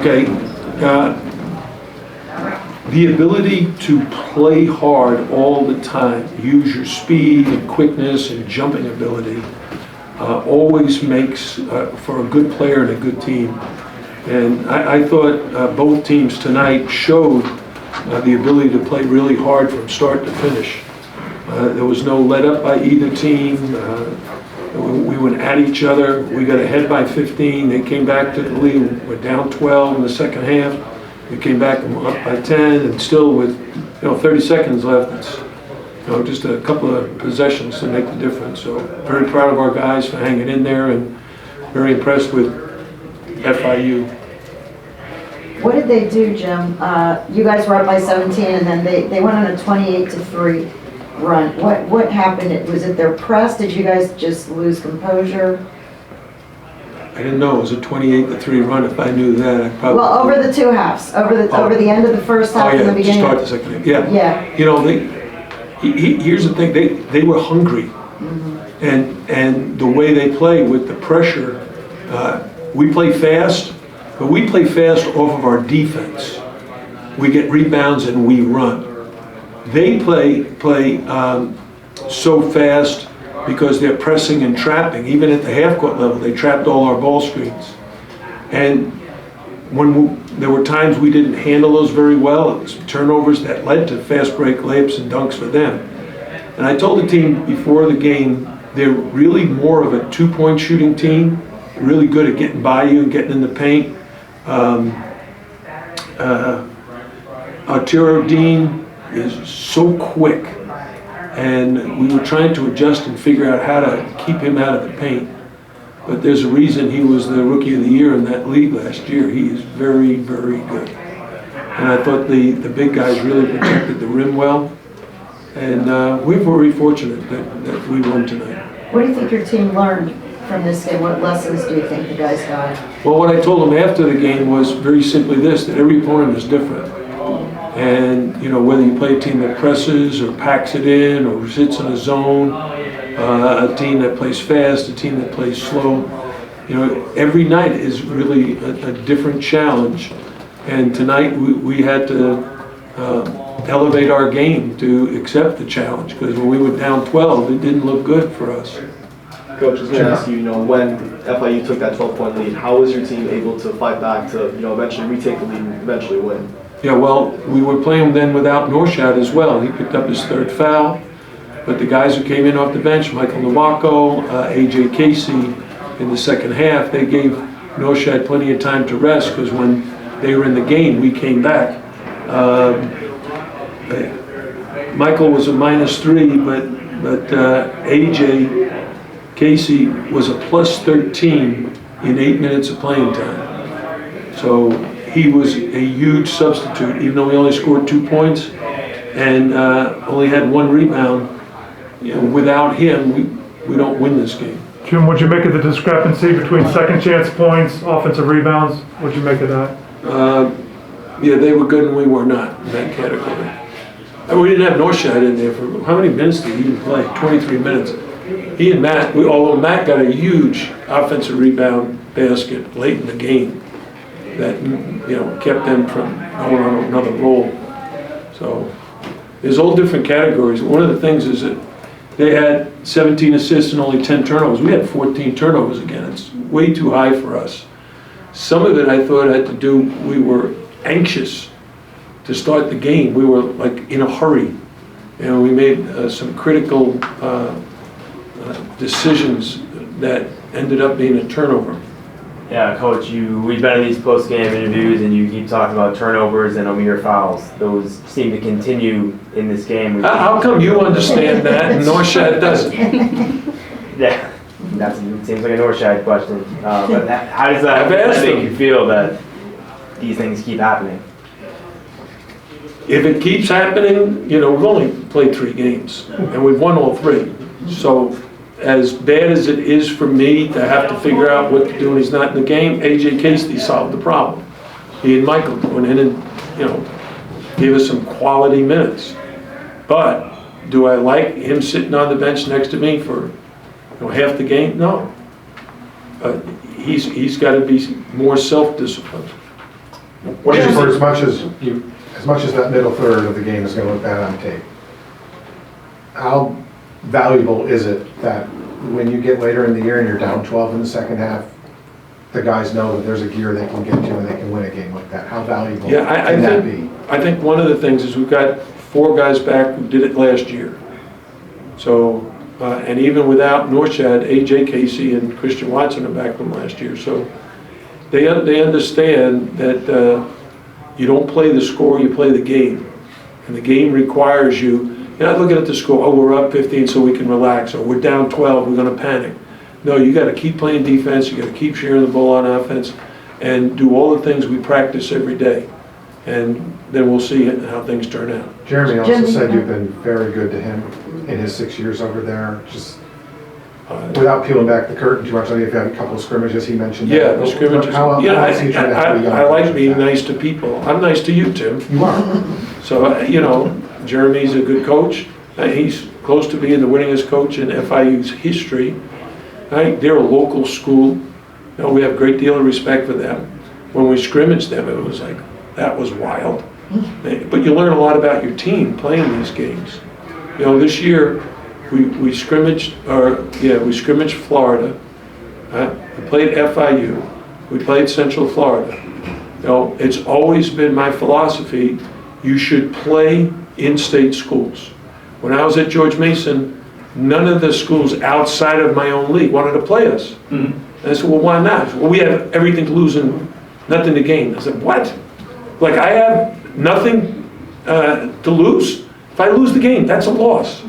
Okay, the ability to play hard all the time, use your speed and quickness and jumping ability, always makes for a good player and a good team. And I thought both teams tonight showed the ability to play really hard from start to finish. There was no let up by either team. We went at each other. We got ahead by 15. They came back to the lead. We're down 12 in the second half. We came back up by 10, and still with 30 seconds left, it's just a couple of possessions to make the difference. So very proud of our guys for hanging in there, and very impressed with FIU. What did they do, Jim? You guys were up by 17, and then they went on a 28-3 run. What happened? Was it their press? Did you guys just lose composure? I didn't know it was a 28-3 run. If I knew that, I probably. Well, over the two halves, over the end of the first half and the beginning. Start the second half. Yeah. Yeah. Here's the thing. They were hungry, and the way they play with the pressure, we play fast, but we play fast off of our defense. We get rebounds and we run. They play so fast because they're pressing and trapping. Even at the half-court level, they trapped all our ball screens. And there were times we didn't handle those very well. It was turnovers that led to fast break layups and dunks for them. And I told the team before the game, they're really more of a two-point shooting team, really good at getting by you and getting in the paint. Arturo Dean is so quick, and we were trying to adjust and figure out how to keep him out of the paint. But there's a reason he was the Rookie of the Year in that league last year. He is very, very good. And I thought the big guys really protected the rim well. And we're very fortunate that we won tonight. What do you think your team learned from this game? What lessons do you think the guys got? Well, what I told them after the game was very simply this, that every opponent is different. And whether you play a team that presses or packs it in or sits in a zone, a team that plays fast, a team that plays slow, every night is really a different challenge. And tonight we had to elevate our game to accept the challenge, because when we were down 12, it didn't look good for us. Coach, I was going to ask you, when FIU took that 12-point lead, how was your team able to fight back to, eventually retake the lead and eventually win? Yeah, well, we were playing then without Norshad as well. He picked up his third foul. But the guys who came in off the bench, Michael Nowako, AJ Casey, in the second half, they gave Norshad plenty of time to rest, because when they were in the game, we came back. Michael was a -3, but AJ Casey was a +13 in 8 minutes of playing time. So he was a huge substitute, even though he only scored 2 points and only had 1 rebound. Without him, we don't win this game. Jim, what'd you make of the discrepancy between second chance points, offensive rebounds? What'd you make of that? Yeah, they were good and we were not in that category. And we didn't have Norshad in there for, how many minutes did he even play? 23 minutes. He and Matt, although Matt got a huge offensive rebound basket late in the game that kept them from going on another roll. So there's all different categories. One of the things is that they had 17 assists and only 10 turnovers. We had 14 turnovers again. It's way too high for us. Some of it I thought had to do, we were anxious to start the game. We were like in a hurry. We made some critical decisions that ended up being a turnover. Yeah, Coach, we've been in these post-game interviews and you keep talking about turnovers and Omier fouls. Those seem to continue in this game. How come you understand that and Norshad doesn't? Yeah, it seems like a Norshad question. But how does that make you feel that these things keep happening? If it keeps happening, we've only played 3 games and we've won all 3. So as bad as it is for me to have to figure out what to do when he's not in the game, AJ Casey solved the problem. He and Michael went in and, gave us some quality minutes. But do I like him sitting on the bench next to me for half the game? No. He's got to be more self-disciplined. What is for as much as that middle third of the game is gonna look bad on tape, how valuable is it that when you get later in the year and you're down 12 in the second half, the guys know that there's a gear they can get to and they can win a game like that? How valuable can that be? I think one of the things is we've got 4 guys back who did it last year. So, and even without Norshad, AJ Casey and Christian Watson are back from last year. So they understand that you don't play the score, you play the game. And the game requires you're not looking at the score, oh, we're up 15 so we can relax, or we're down 12, we're gonna panic. No, you gotta keep playing defense, you gotta keep sharing the ball on offense, and do all the things we practice every day. And then we'll see how things turn out. Jeremy also Jim, said you've been very good to him in his 6 years over there, just without peeling back the curtain too much. I think you've had a couple of scrimmages, he mentioned. Yeah, that. the scrimmages. How else he trying to help you I like being with that? nice to people. I'm nice to you, Tim. You are. So, Jeremy's a good coach. He's close to being the winningest coach in FIU's history. Right? They're a local school. We have a great deal of respect for them. When we scrimmaged them, it was like, that was wild. But you learn a lot about your team playing these games. This year, we scrimmaged Florida. We played FIU. We played Central Florida. It's always been my philosophy, you should play in-state schools. When I was at George Mason, none of the schools outside of my own league wanted to play us. And I said, well, why not? Well, we have everything to lose and nothing to gain. I said, what? Like, I have nothing to lose? If I lose the game, that's a loss.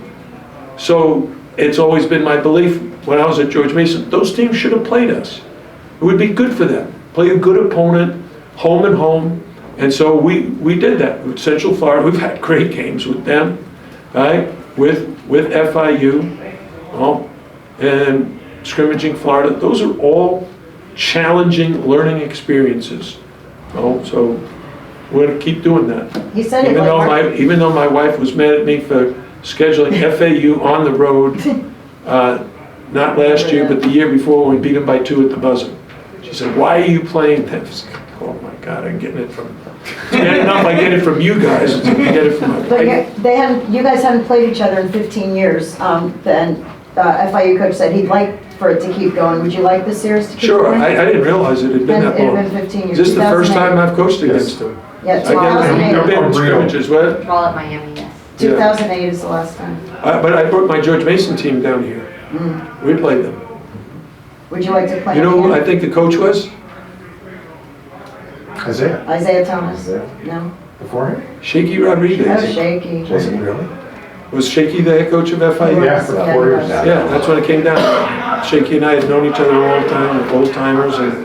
So it's always been my belief when I was at George Mason, those teams should have played us. It would be good for them. Play a good opponent, home and home. And so we did that with Central Florida. We've had great games with them, right? With FIU, and scrimmaging Florida. Those are all challenging learning experiences. So we're going to keep doing that. He said it Even though my wife was mad at me for scheduling FAU on the road, not last year, but the year before when we beat them by 2 at the buzzer. She said, why are you playing that? Oh my God, I'm getting it from, enough I get it from you guys, I get it from my But wife. you guys hadn't played each other in 15 years. Then FIU coach said he'd like for it to keep going. Would you like the series to keep Sure, going? I didn't realize it had been that It long. had been 15 years. Is this the first 2008. time I've coached against them? Yeah, I've been in 2008. scrimmages, what? While at Miami, yes. 2008 is the last time. But I brought my George Mason team down here. We played them. Would you like to play? You know who I again? think the coach was? Isaiah, Isaiah Thomas? Isaiah. No? before him? Shaky Oh, Rodriguez. shaky. Was it really? Was Shaky the head coach of FIU? Yeah, for 4 years now. Yeah, that's when it came down. Shaky and I had known each other a long time, we're old timers, and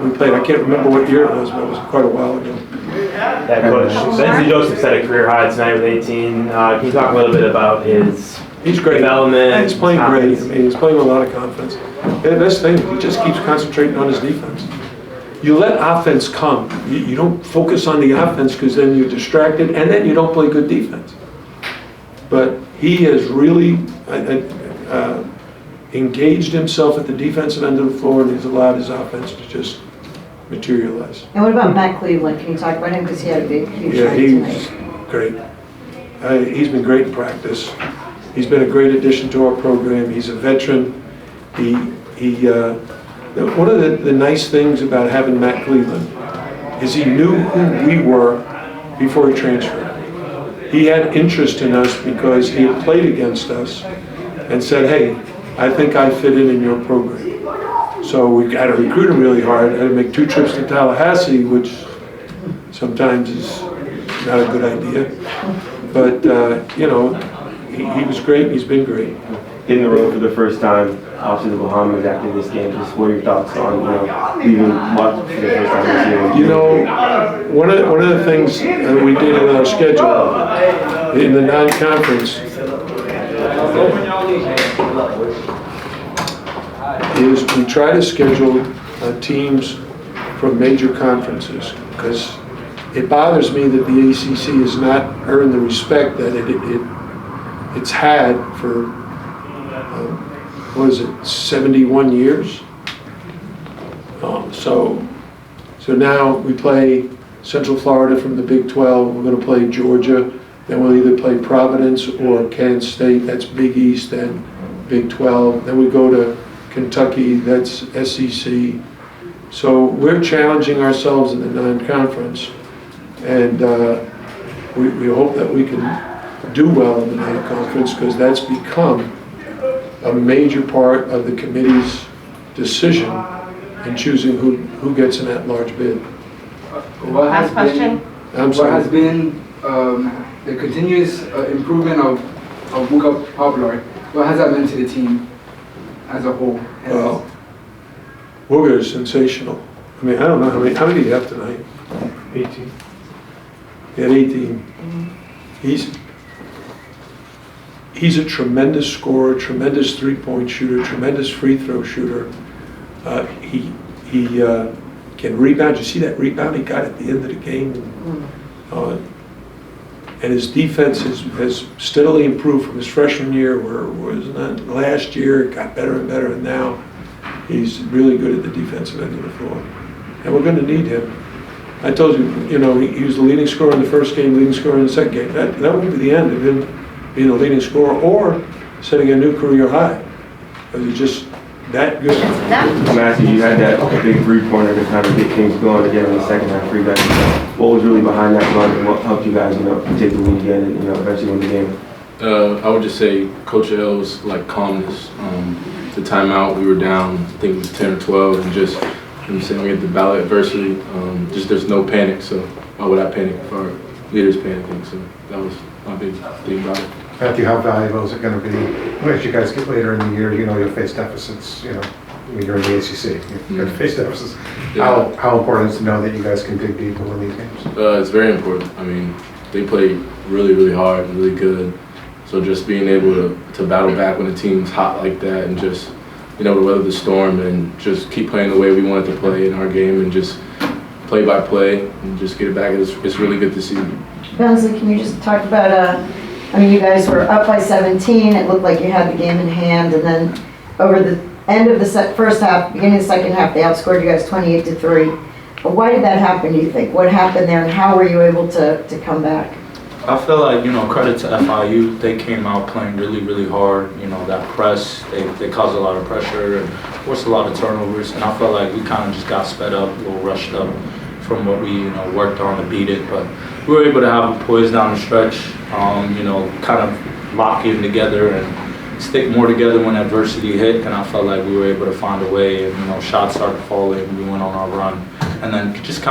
we played. I can't remember what year it was, but it was quite a while ago. That coach, Bensley Joseph set a career high tonight with 18. Can you talk a little bit about his He's great. development? He's playing great. I confidence? mean, he's playing with a lot of confidence. And the best thing, he just keeps concentrating on his defense. You let offense come. You don't focus on the offense because then you're distracted and then you don't play good defense. But he has really engaged himself at the defensive end of the floor, and he's allowed his offense to just materialize. And what about Matt Cleveland? Can you talk about him? Because he had a big, huge Yeah, night he's tonight. great. He's been great in practice. He's been a great addition to our program. He's a veteran. One of the nice things about having Matt Cleveland is he knew who we were before he transferred. He had interest in us because he had played against us and said, hey, I think I fit in your program. So we had to recruit him really hard. I had to make 2 trips to Tallahassee, which sometimes is not a good idea. But, he was great. He's been great. In the road for the first time after the Bahamas after this game, just what are your thoughts on, leaving watch for the first time this year? One of the things that we did in our schedule in the non-conference is we try to schedule teams from major conferences, because it bothers me that the ACC has not earned the respect that it's had for 71 years? So now we play Central Florida from the Big 12. We're going to play Georgia. Then we'll either play Providence or Kansas State. That's Big East and Big 12. Then we go to Kentucky. That's SEC. So we're challenging ourselves in the non-conference, and we hope that we can do well in the non-conference, because that's become a major part of the committee's decision in choosing who gets an at-large bid. What has Last question. I'm What sorry. has been the continuous improvement of Buka Popular? What has that meant to the team as a whole? Well, Wooga is sensational. I mean, I don't know how many did he have tonight? 18. He had 18. He's a tremendous scorer, tremendous three-point shooter, tremendous free throw shooter. He can rebound. You see that rebound he got at the end of the game? And his defense has steadily improved from his freshman year, where wasn't that last year, it got better and better, and now he's really good at the defensive end of the floor. And we're going to need him. I told you, he was the leading scorer in the first game, leading scorer in the second game. That won't be the end of him being the leading scorer or setting a new career high, because he's just that good. Matthew, you had that big three-pointer to kind of get things going again in the second half for you guys. What was really behind that run, and what helped you guys, take the lead again and, eventually win the game? I would just say Coach L's calmness. The timeout, we were down, I think it was 10 or 12, and just, we had the ballot adversity. Just there's no panic, so why would I panic if our leaders panicking? So that was my big thing about it. Matthew, how valuable is it going to be as you guys get later in the year? You'll face deficits. When you're in the ACC, you're going to face deficits. Yeah. How important is it to know that you guys can dig deep and win these games? It's very important. I mean, they play really, really hard and really good. So just being able to battle back when the team's hot like that, and just to weather the storm and just keep playing the way we wanted to play in our game, and just play by play and just get it back. It's really good to see. Bensley, can you just talk about, you guys were up by 17, it looked like you had the game in hand, and then over the end of the first half, beginning of the second half, they outscored you guys 28-3. But why did that happen, do you think? What happened there, and how were you able to come back? I feel like, credit to FIU, they came out playing really, really hard. That press, they caused a lot of pressure and forced a lot of turnovers. And I felt like we kind of just got sped up, a little rushed up from what we, worked on to beat it. But we were able to have a poise down the stretch, kind of lock in together and stick more together when adversity hit. And I felt like we were able to find a way, and, shots started falling, we went on our run. And then just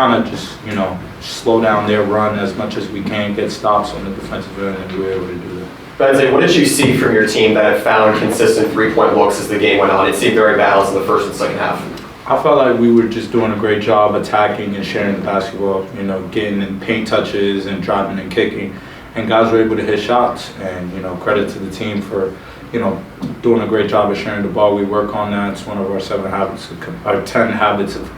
slow down their run as much as we can, get stops on the defensive end, and we were able to do that. Bensley, what did you see from your team that found consistent three-point looks as the game went on? It seemed very balanced in the first and second half. I felt like we were just doing a great job attacking and sharing the basketball, getting in paint touches and driving and kicking. And guys were able to hit shots, and, credit to the team for, doing a great job of sharing the ball. We work on that. It's one of our 10 habits of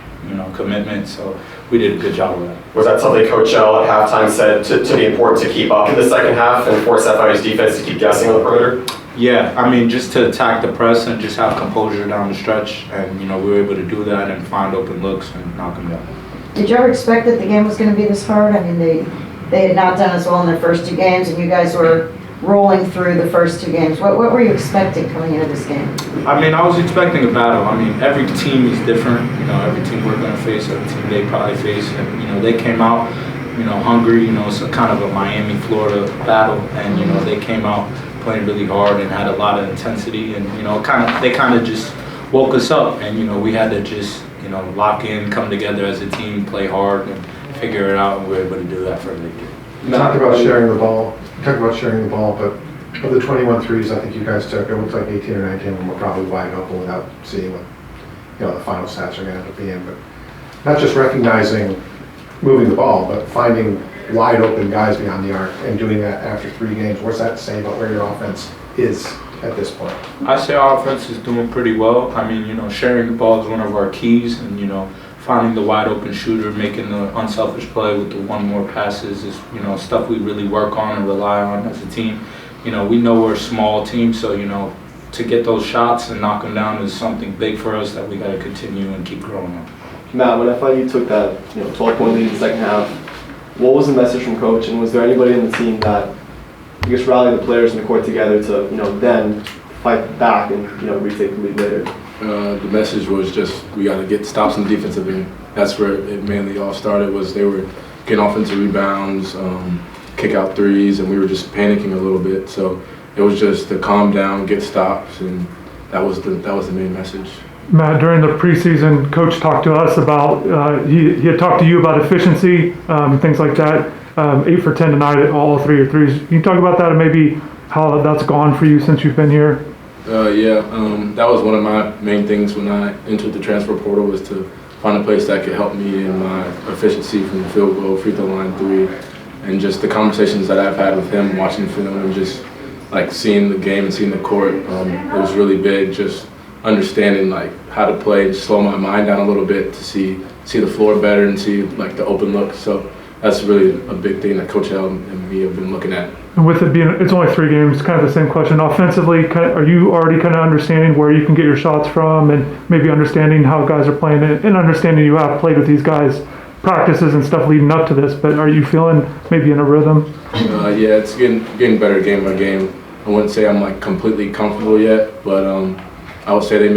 commitment, so we did a good job with that. Was that something Coach L at halftime said to be important to keep up in the second half and force FIU's defense to keep guessing on the perimeter? Yeah, just to attack the press and just have composure down the stretch, and we were able to do that and find open looks and knock them down. Did you ever expect that the game was going to be this hard? They had not done as well in their first two games, and you guys were rolling through the first two games. What were you expecting coming into this game? I was expecting a battle. Every team is different. Every team we're going to face, every team they probably face. And, they came out, hungry. It's a kind of a Miami, Florida battle. And, they came out playing really hard and had a lot of intensity. And, they kind of just woke us up. And, we had to just, lock in, come together as a team, play hard, and figure it out. And we were able to do that for a victory. You talked about sharing the ball. But of the 21 threes I think you guys took, it looks like 18 or 19 of them were probably wide open without seeing what the final stats are going to end up being. But not just recognizing moving the ball, but finding wide open guys beyond the arc and doing that after 3 games. What's that say about where your offense is at this point? I say our offense is doing pretty well. Sharing the ball is one of our keys, and finding the wide open shooter, making the unselfish play with the one more passes is stuff we really work on and rely on as a team. We know we're a small team, so to get those shots and knock them down is something big for us that we got to continue and keep growing on. Matt, when FIU took that 12-point lead in the second half, what was the message from coach, and was there anybody in the team that, I guess, rallied the players in the court together to, then fight back and, retake the lead later? The message was just we got to get stops on the defensive end. That's where it mainly all started. Was they were getting offensive rebounds, kick out threes, and we were just panicking a little bit. So it was just to calm down, get stops, and that was the main message. Matt, during the preseason, Coach talked to us about, he had talked to you about efficiency, things like that. 8 for 10 tonight at all 3 your threes. Can you talk about that and maybe how that's gone for you since you've been here? That was one of my main things when I entered the transfer portal, was to find a place that could help me in my efficiency from the field goal, free throw line, 3, and just the conversations that I've had with him, watching film and just like seeing the game and seeing the court. It was really big, just understanding like how to play, just slow my mind down a little bit to see the floor better and see like the open look. So that's really a big thing that Coach L and me have been looking at. And with it being, it's only 3 games, kind of the same question. Offensively, are you already kind of understanding where you can get your shots from, and maybe understanding how guys are playing it, and understanding you have played with these guys, practices and stuff leading up to this, but are you feeling maybe in a rhythm? Yeah, it's getting better game by game. I wouldn't say I'm like completely comfortable yet, but I would say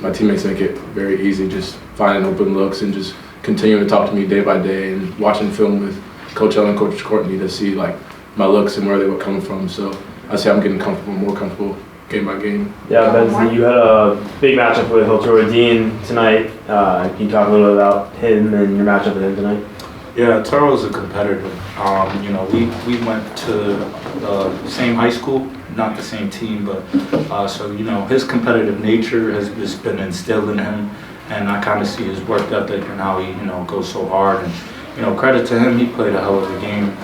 my teammates make it very easy, just finding open looks and just continuing to talk to me day by day and watching film with Coach L and Coach Courtney to see like my looks and where they were coming from. So I say I'm getting more comfortable game by game. Yeah, Bensley, you had a big matchup with Altura Dean tonight. Can you talk a little bit about him and your matchup with him tonight? Yeah, Turo is a competitor. We went to the same high school, not the same team, but so his competitive nature has just been instilled in him, and I kind of see his work ethic and how he goes so hard. And credit to him, he played a hell of a game.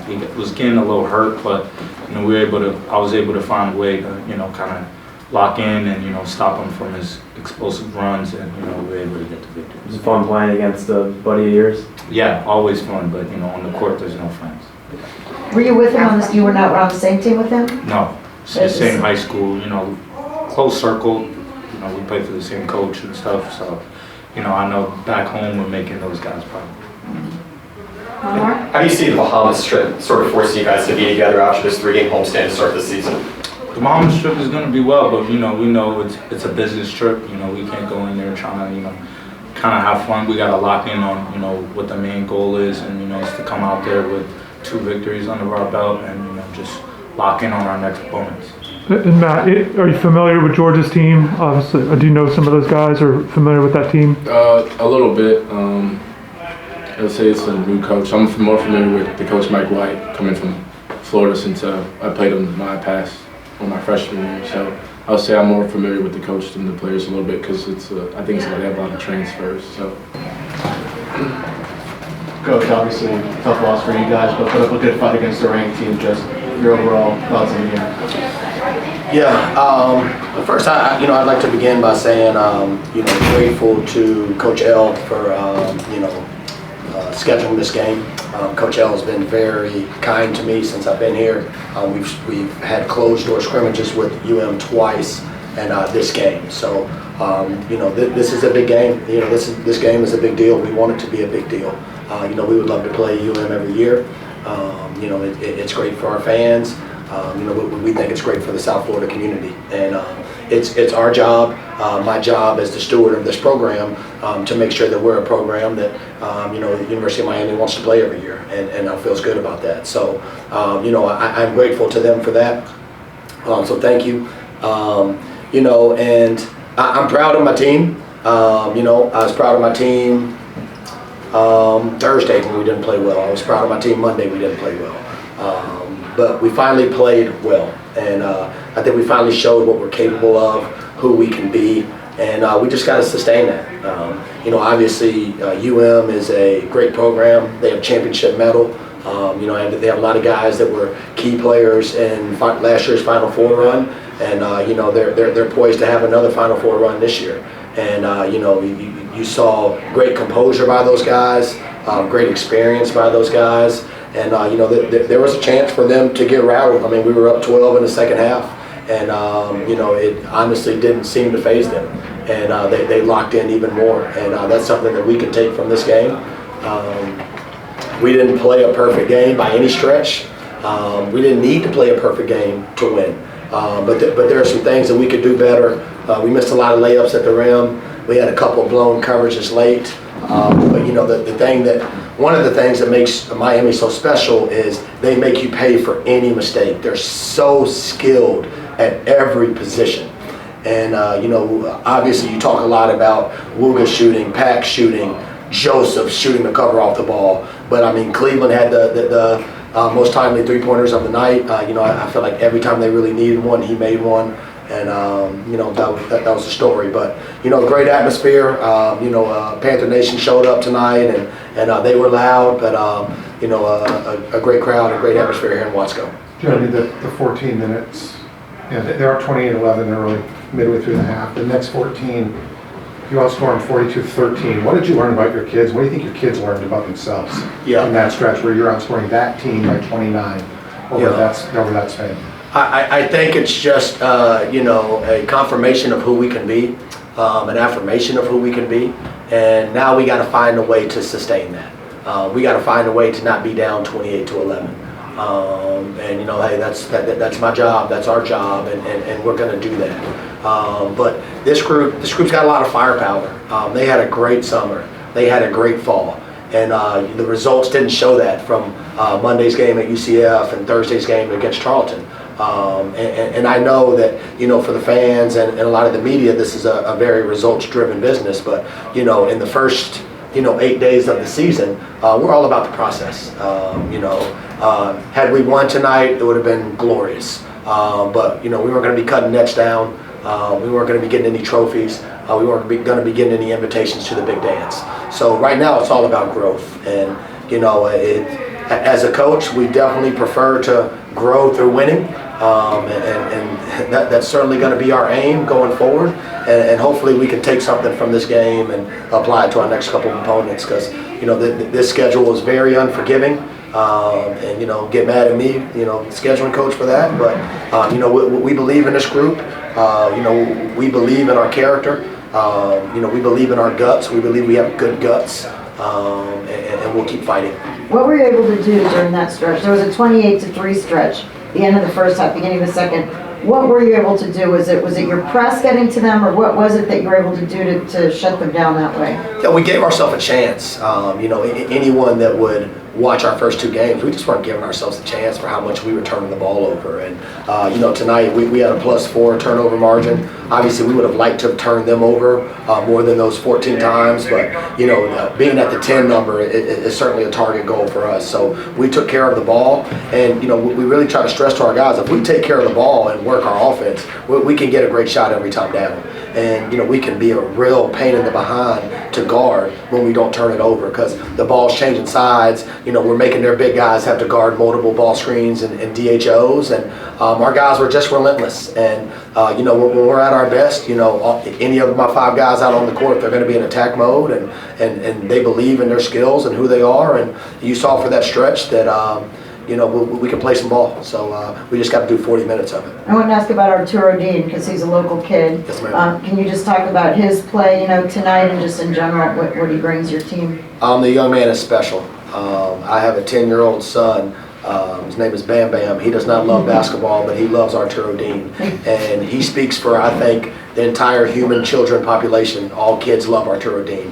He was getting a little hurt, but I was able to find a way to kind of lock in and stop him from his explosive runs, and we were able to get the victory. Was it fun playing against a buddy of yours? Yeah, always fun, but on the court there's no friends. Were you with him on this, you were not on the same team with him? No, it's the same high school, close circle. We played for the same coach and stuff, so I know back home we're making those guys proud. How do you see the Bahamas trip sort of forcing you guys to be together after this 3-game homestand to start the season? The Bahamas trip is going to be well, but we know it's a business trip. We can't go in there trying to kind of have fun. We got to lock in on what the main goal is, and it's to come out there with 2 victories under our belt and just lock in on our next opponents. And Matt, are you familiar with Georgia's team? Obviously, do you know some of those guys, or familiar with that team? A little bit. I would say it's a new coach. I'm more familiar with the coach Mike White, coming from Florida, since I played him my freshman year. So I would say I'm more familiar with the coach than the players a little bit, because I think they have a lot of transfers. So. Coach, obviously tough loss for you guys, but put up a good fight against the ranked team. Just your overall thoughts on the game? Yeah, first I'd like to begin by saying grateful to Coach L for scheduling this game. Coach L has been very kind to me since I've been here. We've had closed door scrimmages with twice, and this game. So this is a big game. This game is a big deal. We want it to be a big deal. We would love to play every year. It's great for our fans. We think it's great for the South Florida community, and it's our job, my job as the steward of this program, to make sure that we're a program that the University of Miami wants to play every year, and feels good about that. So I'm grateful to them for that. So thank you. And I'm proud of my team. I was proud of my team Thursday when we didn't play well. I was proud of my team Monday we didn't play well. But we finally played well, and I think we finally showed what we're capable of, who we can be, and we just got to sustain that. Obviously is a great program. They have championship medal. They have a lot of guys that were key players in last year's Final Four run, and they're poised to have another Final Four run this year. And you saw great composure by those guys, great experience by those guys. And there was a chance for them to get rattled. I mean, we were up 12 in the second half, and it honestly didn't seem to faze them. And they locked in even more, and that's something that we can take from this game. We didn't play a perfect game by any stretch. We didn't need to play a perfect game to win. But there are some things that we could do better. We missed a lot of layups at the rim. We had a couple of blown coverages late. But you know, one of the things that makes Miami so special is they make you pay for any mistake. They're so skilled at every position. And you know, obviously you talk a lot about Wooga shooting, Pack shooting, Joseph shooting the cover off the ball. But I mean, Cleveland had the most timely three-pointers of the night. You know, I feel like every time they really needed one, he made one. And you know, that was the story. But you know, great atmosphere. You know, Panther Nation showed up tonight, and they were loud. But you know, a great crowd, a great atmosphere here in Watsco. Jeremy, the 14 minutes, you know, they're up 28-11 early, midway through the half. The next 14, you outscored them 42-13. What did you learn about your kids? What do you think your kids learned about themselves in that stretch where you're outscoring that team by 29 over that span? I think it's just, you know, a confirmation of who we can be, an affirmation of who we can be, and now we got to find a way to sustain that. We got to find a way to not be down 28-11. And you know, hey, that's my job, that's our job, and we're going to do that. But this group's got a lot of firepower. They had a great summer. They had a great fall. And the results didn't show that from Monday's game at UCF and Thursday's game against Charlton. And I know that, you know, for the fans and a lot of the media, this is a very results-driven business. But, you know, in the first, you know, 8 days of the season, we're all about the process. You know, had we won tonight, it would have been glorious. But, you know, we weren't going to be cutting nets down. We weren't going to be getting any trophies. We weren't going to be getting any invitations to the big dance. So right now, it's all about growth. And, you know, as a coach, we definitely prefer to grow through winning. And that's certainly going to be our aim going forward. And hopefully we can take something from this game and apply it to our next couple of opponents, because, you know, this schedule is very unforgiving. And, you know, get mad at me, you know, scheduling coach for that. But, you know, we believe in this group. You know, we believe in our character. You know, we believe in our guts. We believe we have good guts. And we'll keep fighting. What were you able to do during that stretch? There was a 28-3 stretch, the end of the first half, beginning of the second. What were you able to do? Was it your press getting to them, or what was it that you were able to do to shut them down that way? Yeah, we gave ourselves a chance. You know, anyone that would watch our first two games, we just weren't giving ourselves a chance for how much we were turning the ball over. And, you know, tonight we had a +4 turnover margin. Obviously, we would have liked to have turned them over more than those 14 times. But, you know, being at the 10 number is certainly a target goal for us. So we took care of the ball. And, you know, we really try to stress to our guys, if we take care of the ball and work our offense, we can get a great shot every time down. And, you know, we can be a real pain in the behind to guard when we don't turn it over, because the ball's changing sides. You know, we're making their big guys have to guard multiple ball screens and DHOs, and our guys were just relentless. And, you know, when we're at our best, you know, any of my 5 guys out on the court, they're going to be in attack mode, and they believe in their skills and who they are. And you saw for that stretch that, you know, we can play some ball. So we just got to do 40 minutes of it. I want to ask about Arturo Dean, because he's a local kid. Yes, ma'am. Can you just talk about his play, you know, tonight, and just in general, what he brings your team? The young man is special. I have a 10-year-old son. His name is Bam Bam. He does not love basketball, but he loves Arturo Dean. And he speaks for, I think, the entire human children population. All kids love Arturo Dean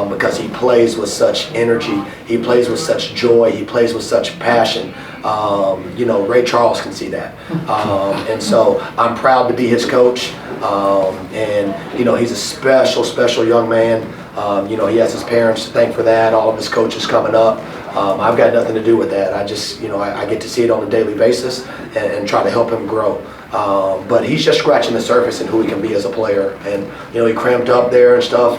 because he plays with such energy. He plays with such joy. He plays with such passion. You know, Ray Charles can see that. And so I'm proud to be his coach. And, you know, he's a special, special young man. You know, he has his parents to thank for that, all of his coaches coming up. I've got nothing to do with that. I just, you know, I get to see it on a daily basis and try to help him grow. But he's just scratching the surface and who he can be as a player. And, you know, he cramped up there and stuff.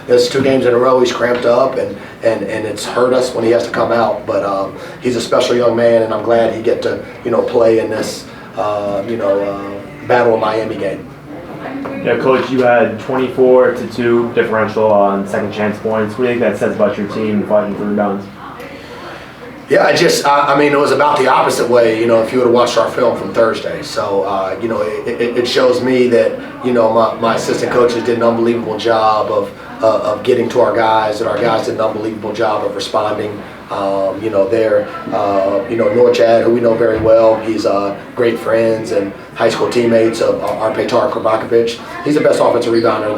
There's 2 games in a row he's cramped up, and it's hurt us when he has to come out. But he's a special young man, and I'm glad he get to, you know, play in this, you know, Battle of Miami game. Yeah, Coach, you had 24-2 differential on second chance points. What do you think that says about your team fighting for rebounds? Yeah, I mean, it was about the opposite way, you know, if you would have watched our film from Thursday. So, you know, it shows me that, you know, my assistant coaches did an unbelievable job of getting to our guys, and our guys did an unbelievable job of responding Norchad, who we know very well, he's great friends and high school teammates of our Petar Kravakovic. He's the best offensive rebounder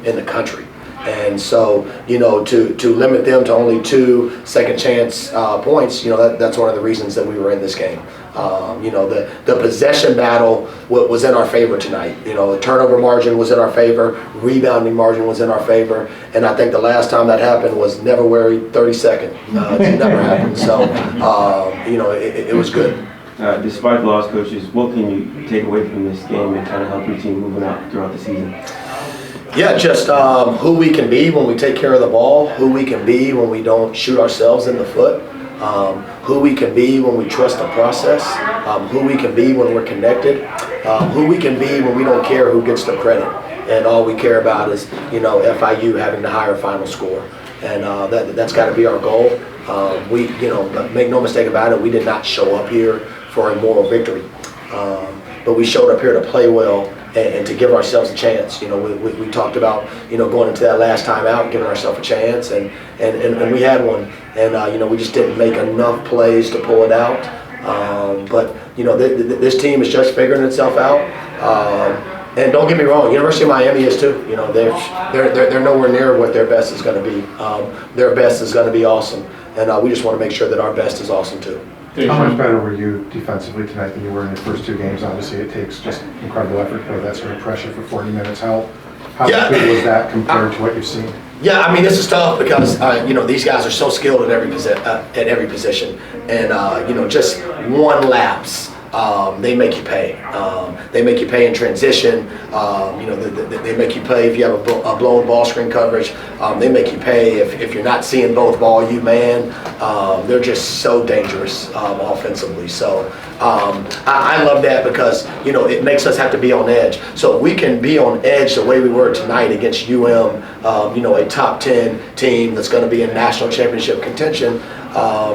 in the country. And so, to limit them to only 2 second chance points, that's one of the reasons that we were in this game. The possession battle was in our favor tonight. The turnover margin was in our favor, rebounding margin was in our favor, and I think the last time that happened was February 32nd. It never happened. So, it was good. Despite the loss, coaches, what can you take away from this game and kind of help your team moving out throughout the season? Yeah, just who we can be when we take care of the ball, who we can be when we don't shoot ourselves in the foot, who we can be when we trust the process, who we can be when we're connected, who we can be when we don't care who gets the credit. And all we care about is, FIU having the higher final score. And that's got to be our goal. Make no mistake about it, we did not show up here for a moral victory. But we showed up here to play well and to give ourselves a chance. We talked about, going into that last time out, giving ourselves a chance, and we had one. And, we just didn't make enough plays to pull it out. But this team is just figuring itself out. And don't get me wrong, University of Miami is too. They're nowhere near what their best is going to be. Their best is going to be awesome. And we just want to make sure that our best is awesome too. How much better were you defensively tonight than you were in the first 2 games? Obviously, it takes just incredible effort to play that sort of pressure for 40 minutes. How good was that compared to what you've seen? Yeah, I mean, this is tough because, these guys are so skilled at every position. And, just one lapse, they make you pay. They make you pay in transition. They make you pay if you have a blown ball screen coverage. They make you pay if you're not seeing both ball, you man. They're just so dangerous offensively. So I love that because, it makes us have to be on edge. So we can be on edge the way we were tonight against UM, a top 10 team that's going to be in national championship contention.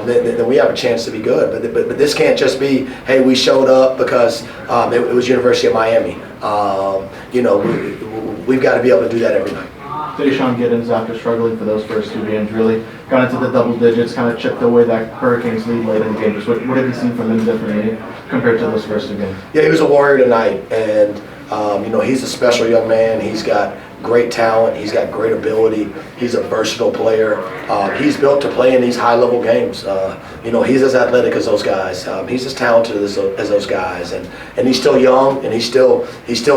Then we have a chance to be good. But this can't just be, hey, we showed up because it was University of Miami. We've got to be able to do that every night. Deshaun Giddens, after struggling for those first 2 games, really got into the double digits, kind of chipped away that Hurricanes lead late in the game. Just what have you seen from him differently compared to those first 2 games? Yeah, he was a warrior tonight, and he's a special young man. He's got great talent. He's got great ability. He's a versatile player. He's built to play in these high-level games. He's as athletic as those guys. He's as talented as those guys, and he's still young, and he's still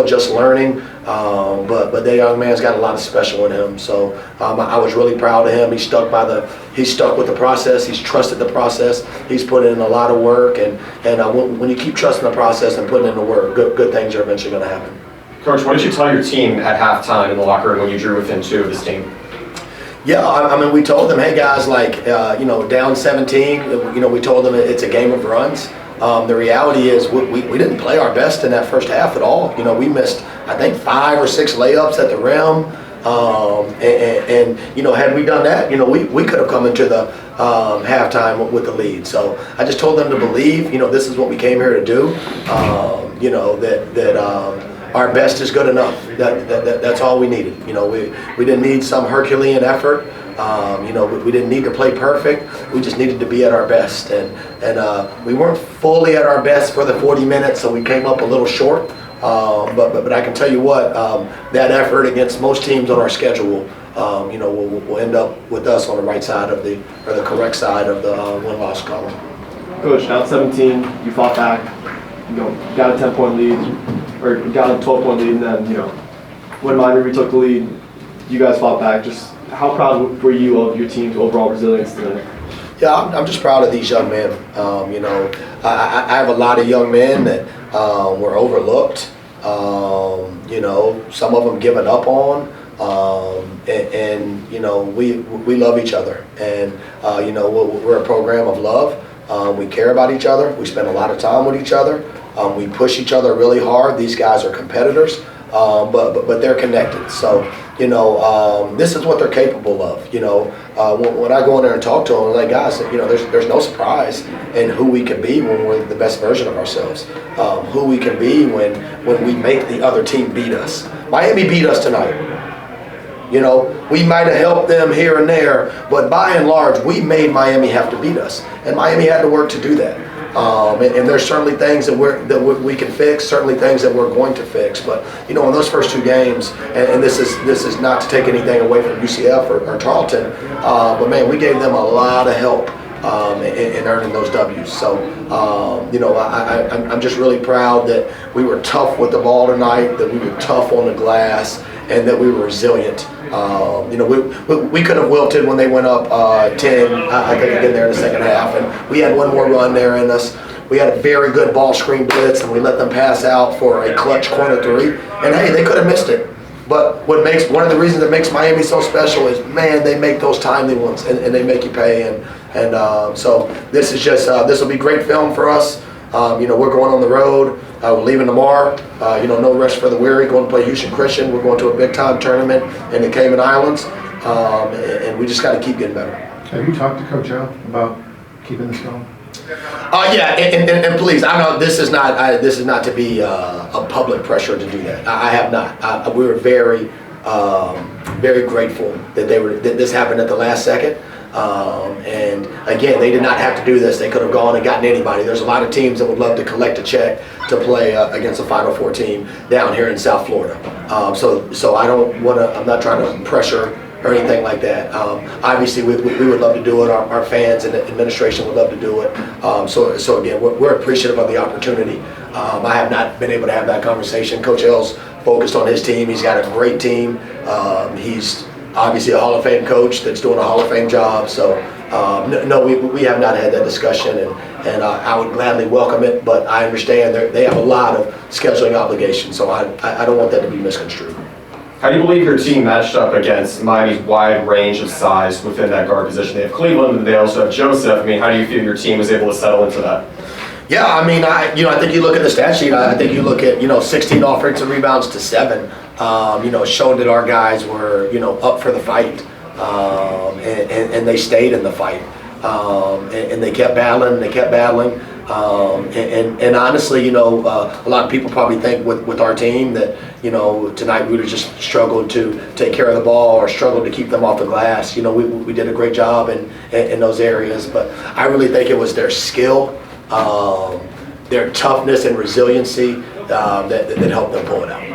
just learning. But that young man's got a lot of special in him. So I was really proud of him. He stuck with the process. He's trusted the process. He's put in a lot of work, and when you keep trusting the process and putting in the work, good things are eventually going to happen. Coach, what did you tell your team at halftime in the locker room when you drew within 2 of this team? Yeah, I mean, we told them, hey guys, down 17, we told them it's a game of runs. The reality is we didn't play our best in that first half at all. We missed, I think, 5 or 6 layups at the rim. Had we done that, we could have come into the halftime with the lead. So I just told them to believe, this is what we came here to do. Our best is good enough. That's all we needed. We didn't need some Herculean effort. We didn't need to play perfect. We just needed to be at our best. And we weren't fully at our best for the 40 minutes, so we came up a little short. But I can tell you what, that effort against most teams on our schedule, will end up with us on the right side of the correct side of the win-loss column. Coach, down 17, you fought back, got a 10-point lead, or got a 12-point lead, and then, when Miami retook the lead, you guys fought back. Just how proud were you of your team's overall resilience tonight? Yeah, I'm just proud of these young men. I have a lot of young men that were overlooked. Some of them given up on. We love each other. And, we're a program of love. We care about each other. We spend a lot of time with each other. We push each other really hard. These guys are competitors, but they're connected. So, this is what they're capable of. When I go in there and talk to them, I'm like, guys, there's no surprise in who we can be when we're the best version of ourselves. Who we can be when we make the other team beat us. Miami beat us tonight. You know, we might have helped them here and there, but by and large, we made Miami have to beat us, and Miami had to work to do that. And there's certainly things that we can fix, certainly things that we're going to fix. But you know, in those first 2 games, and this is not to take anything away from UCF or Tarleton, but man, we gave them a lot of help in earning those W's. So you know, I'm just really proud that we were tough with the ball tonight, that we were tough on the glass, and that we were resilient. You know, we could have wilted when they went up 10, I think again there in the second half, and we had one more run there in us. We had a very good ball screen blitz, and we let them pass out for a clutch corner 3, and hey, they could have missed it. But one of the reasons that makes Miami so special is, man, they make those timely ones, and they make you pay, and so this is just, this will be great film for us. You know, we're going on the road. We're leaving tomorrow. You know, no rest for the weary. Going to play Houston Christian. We're going to a big-time tournament in the Cayman Islands, and we just got to keep getting better. Have you talked to Coach L about keeping this going? Yeah, and please, I know this is not to be a public pressure to do that. I have not. We were very grateful that this happened at the last second. And again, they did not have to do this. They could have gone and gotten anybody. There's a lot of teams that would love to collect a check to play against a Final Four team down here in South Florida. So I don't want to. I'm not trying to pressure or anything like that. Obviously, we would love to do it. Our fans and the administration would love to do it. So again, we're appreciative of the opportunity. I have not been able to have that conversation. Coach L's focused on his team. He's got a great team. He's obviously a Hall of Fame coach that's doing a Hall of Fame job. So no, we have not had that discussion, and I would gladly welcome it. But I understand they have a lot of scheduling obligations, so I don't want that to be misconstrued. How do you believe your team matched up against Miami's wide range of size within that guard position? They have Cleveland, and they also have Joseph. I mean, how do you feel your team was able to settle into that? Yeah, I mean, I think you look at the stat sheet. I think you look at 16 offensive rebounds to 7. Showing that our guys were up for the fight, and they stayed in the fight, and they kept battling. And honestly, a lot of people probably think with our team that tonight we would have just struggled to take care of the ball or struggled to keep them off the glass. We did a great job in those areas, but I really think it was their skill, their toughness and resiliency that helped them pull it out.